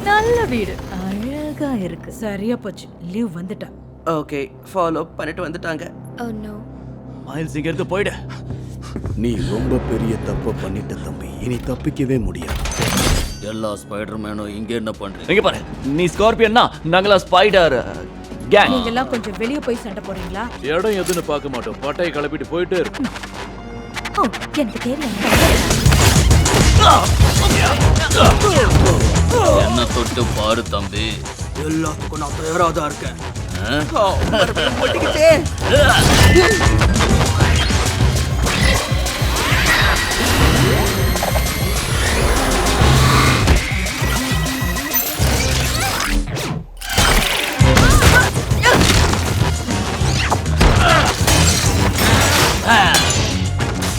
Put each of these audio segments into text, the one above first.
நல்ல வீடு, அழகா இருக்கு. சரியா போச்சு, லீவ் வந்துட்டா. ஓகே, ஃபாலோ பண்ணிட்டு வந்துட்டாங்க. Oh no. மைல்ஸ் இங்க இருந்து போயிடு. நீ ரொம்ப பெரிய தப்பு பண்ணிட்ட தம்பி. இனி தப்பிக்கவே முடியாது. எல்லா ஸ்பைடர்மேனும் இங்க என்ன பண்றீங்க? இங்க பாரு, நீ ஸ்கார்பியன்னா நாங்களா ஸ்பைடர் கேங். நீங்க எல்லாம் கொஞ்சம் வெளிய போய் சண்டை போடுறீங்களா? இடம் எதுன்னு பார்க்க மாட்டோம், பட்டையை கிளப்பிட்டு போயிட்டே இருக்கும். ஓ, எனக்கு தெரியும். என்ன தொட்டு பாரு தம்பி. எல்லாத்துக்கும் நான் தயாரா தான் இருக்கேன்.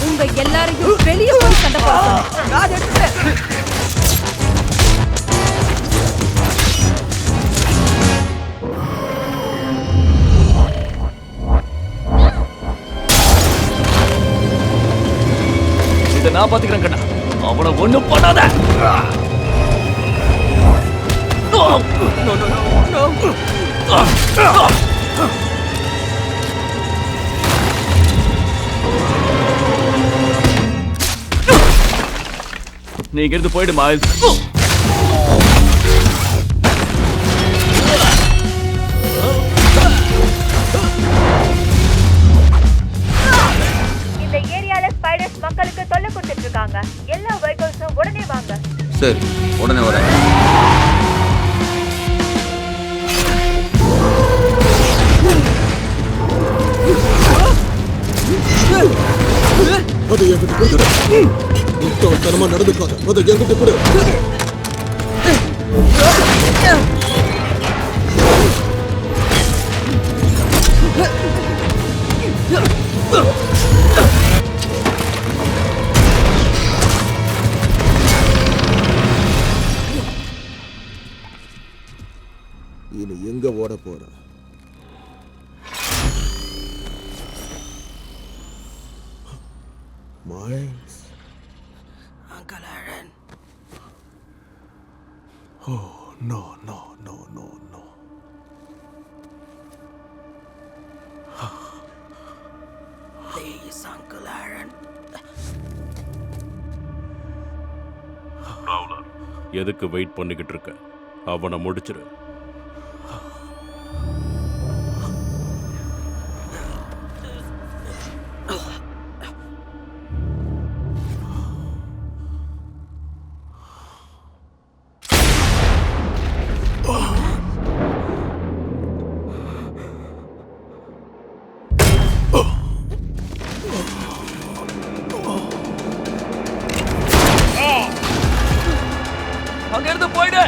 உங்க எல்லாரையும் வெளிய போய் சண்டை போடுறோம். இதை நான் பாத்துக்கிறேன் கண்ணா. அவனை ஒண்ணும் பண்ணாத. நீ இங்க இருந்து போயிடு மைல்ஸ். இந்த ஏரியால ஸ்பைடர்ஸ் மக்களுக்கு தொல்லை கொடுத்துட்டு இருக்காங்க. எல்லா வெஹிக்கிள்ஸும் உடனே வாங்க. சரி, உடனே வரேன். அது என்கிட்ட கொடுத்துரு. முட்டாள்தனமா நடந்துக்காத. அதை என்கிட்ட கொடு. இனி எங்க ஓட போற? Miles. Uncle Aaron. Oh, no, no, no, no, no. Please, Uncle Aaron. எதுக்கு வெயிட் பண்ணிக்கிட்டு இருக்க? அவனை முடிச்சிரு. அங்க இருந்து போயிடு.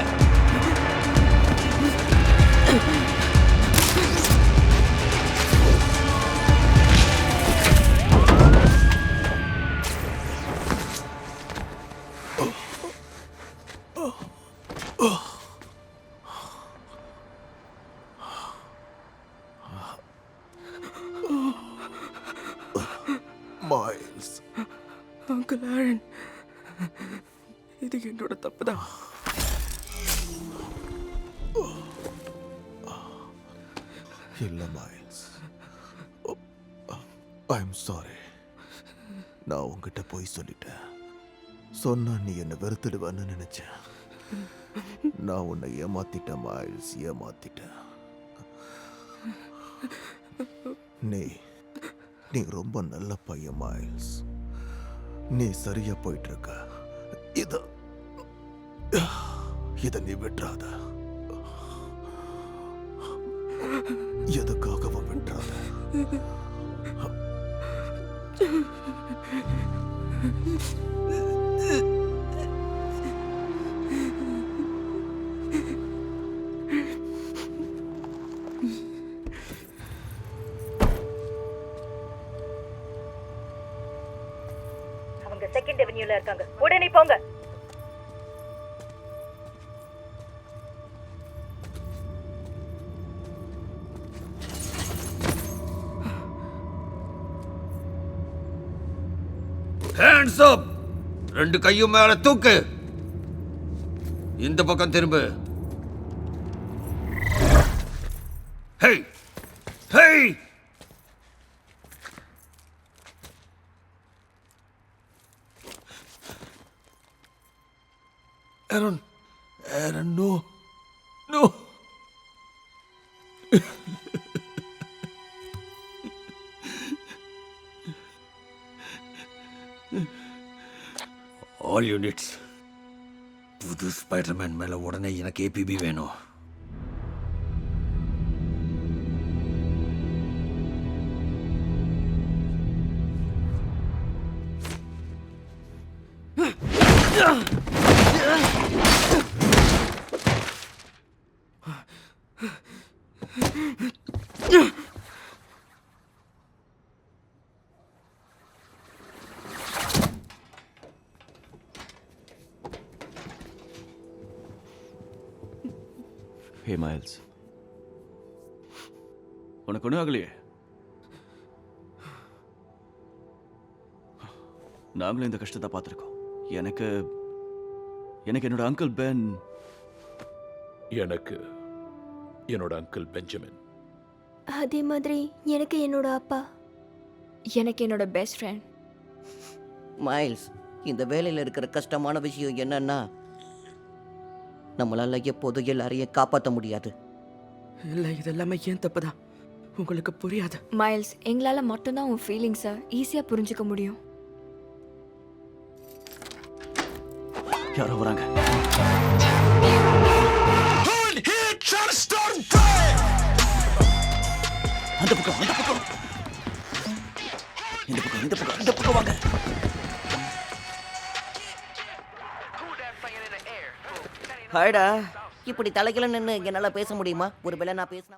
Miles. Uncle Aaron. இது என்னோட தப்பு தான். இல்ல மைல்ஸ். I'm sorry. நான் உங்ககிட்ட போய் சொல்லிட்டேன். சொன்னா நீ என்னை வெறுத்துடுவேன்னு நினைச்சேன். நான் உன்னை ஏமாத்திட்டேன் மைல்ஸ், ஏமாத்திட்டேன். நீ ரொம்ப நல்ல பையன் மைல்ஸ். நீ சரியா போயிட்டு இருக்க. இத நீ விட்டுறாத. எதுக்காகவும் விட்டுறாத. அவங்க செகண்ட் அவென்யூல இருக்காங்க. உடனே போங்க. Hands up. ரெண்டு கையும் மேல தூக்கு. இந்த பக்கம் திரும்பு. Hey hey Aaron, no. All units, புது ஸ்பைடர்மேன் மேல உடனே எனக்கு ஏபிபி வேணும். ஹே மைல்ஸ், உனக்கு ஒன்றும் ஆகலையே? நாங்களும் இந்த கஷ்டத்தை பார்த்துருக்கோம். எனக்கு என்னோட அங்கிள் பென். எனக்கு என்னோட அங்கிள் பெஞ்சமின். அதே மாதிரி எனக்கு என்னோட அப்பா, எனக்கு என்னோட பெஸ்ட் ஃப்ரெண்ட். மைல்ஸ், இந்த வேலையில் இருக்கிற கஷ்டமான விஷயம் என்னன்னா, நம்மளால எப்போதும் எல்லாரையும் காப்பாற்ற முடியாது. இல்லை, இதெல்லாமே ஏன் தப்பு தான். உங்களுக்கு புரியாது. மைல்ஸ், எங்களால் மட்டும்தான் உன் ஃபீலிங்ஸை ஈஸியாக புரிஞ்சுக்க முடியும். யாரோ வராங்க. அந்த பக்கம் இந்த பக்கம் வாங்க. ஹாய்டா. இப்படி தலைக்கில நின்று என்னால் பேச முடியுமா? ஒருவேளை நான் பேசினா